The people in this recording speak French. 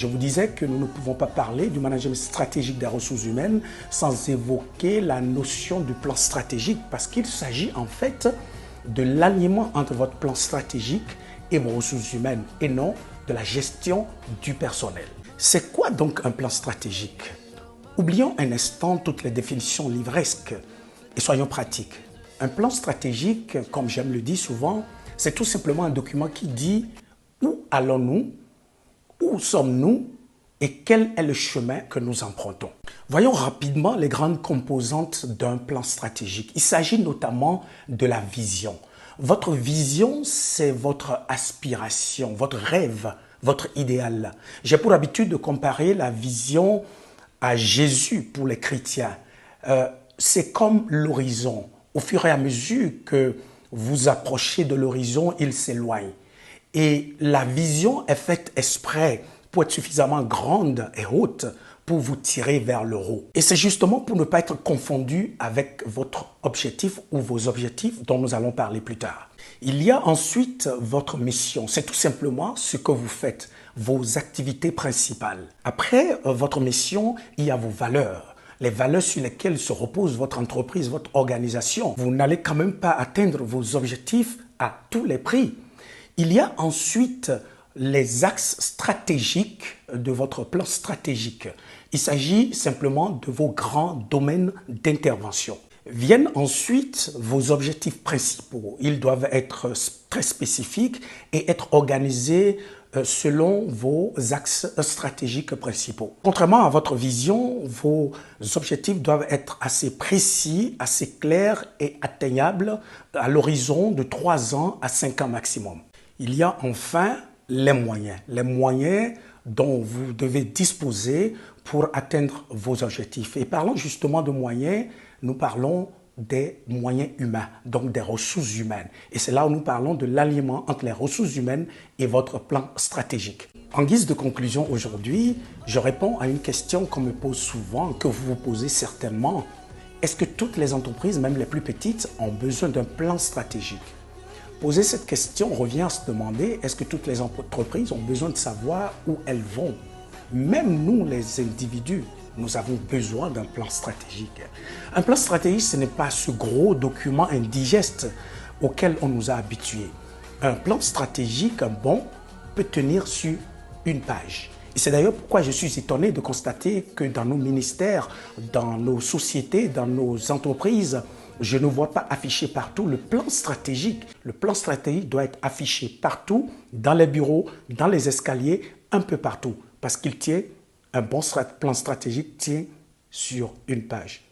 Je vous disais que nous ne pouvons pas parler du management stratégique des ressources humaines sans évoquer la notion du plan stratégique parce qu'il s'agit en fait de l'alignement entre votre plan stratégique et vos ressources humaines et non de la gestion du personnel. C'est quoi donc un plan stratégique? Oublions un instant toutes les définitions livresques et soyons pratiques. Un plan stratégique, comme j'aime le dire souvent, c'est tout simplement un document qui dit où allons-nous, où sommes-nous et quel est le chemin que nous empruntons. Voyons rapidement les grandes composantes d'un plan stratégique. Il s'agit notamment de la vision. Votre vision, c'est votre aspiration, votre rêve, votre idéal. J'ai pour habitude de comparer la vision à Jésus pour les chrétiens. C'est comme l'horizon. Au fur et à mesure que vous approchez de l'horizon, il s'éloigne. Et la vision est faite exprès pour être suffisamment grande et haute pour vous tirer vers le haut. Et c'est justement pour ne pas être confondu avec votre objectif ou vos objectifs dont nous allons parler plus tard. Il y a ensuite votre mission. C'est tout simplement ce que vous faites, vos activités principales. Après votre mission, il y a vos valeurs. Les valeurs sur lesquelles se repose votre entreprise, votre organisation. Vous n'allez quand même pas atteindre vos objectifs à tous les prix. Il y a ensuite les axes stratégiques de votre plan stratégique. Il s'agit simplement de vos grands domaines d'intervention. Viennent ensuite vos objectifs principaux. Ils doivent être très spécifiques et être organisés selon vos axes stratégiques principaux. Contrairement à votre vision, vos objectifs doivent être assez précis, assez clairs et atteignables à l'horizon de 3 ans à 5 ans maximum. Il y a enfin les moyens dont vous devez disposer pour atteindre vos objectifs. Et parlons justement de moyens, nous parlons des moyens humains, donc des ressources humaines. Et c'est là où nous parlons de l'alignement entre les ressources humaines et votre plan stratégique. En guise de conclusion aujourd'hui, je réponds à une question qu'on me pose souvent, que vous vous posez certainement. Est-ce que toutes les entreprises, même les plus petites, ont besoin d'un plan stratégique? Poser cette question revient à se demander, est-ce que toutes les entreprises ont besoin de savoir où elles vont? Même nous, les individus, nous avons besoin d'un plan stratégique. Un plan stratégique, ce n'est pas ce gros document indigeste auquel on nous a habitués. Un plan stratégique, bon, peut tenir sur une page. Et c'est d'ailleurs pourquoi je suis étonné de constater que dans nos ministères, dans nos sociétés, dans nos entreprises, je ne vois pas affiché partout le plan stratégique. Le plan stratégique doit être affiché partout, dans les bureaux, dans les escaliers, un peu partout. Parce qu'il tient, un bon plan stratégique tient sur une page.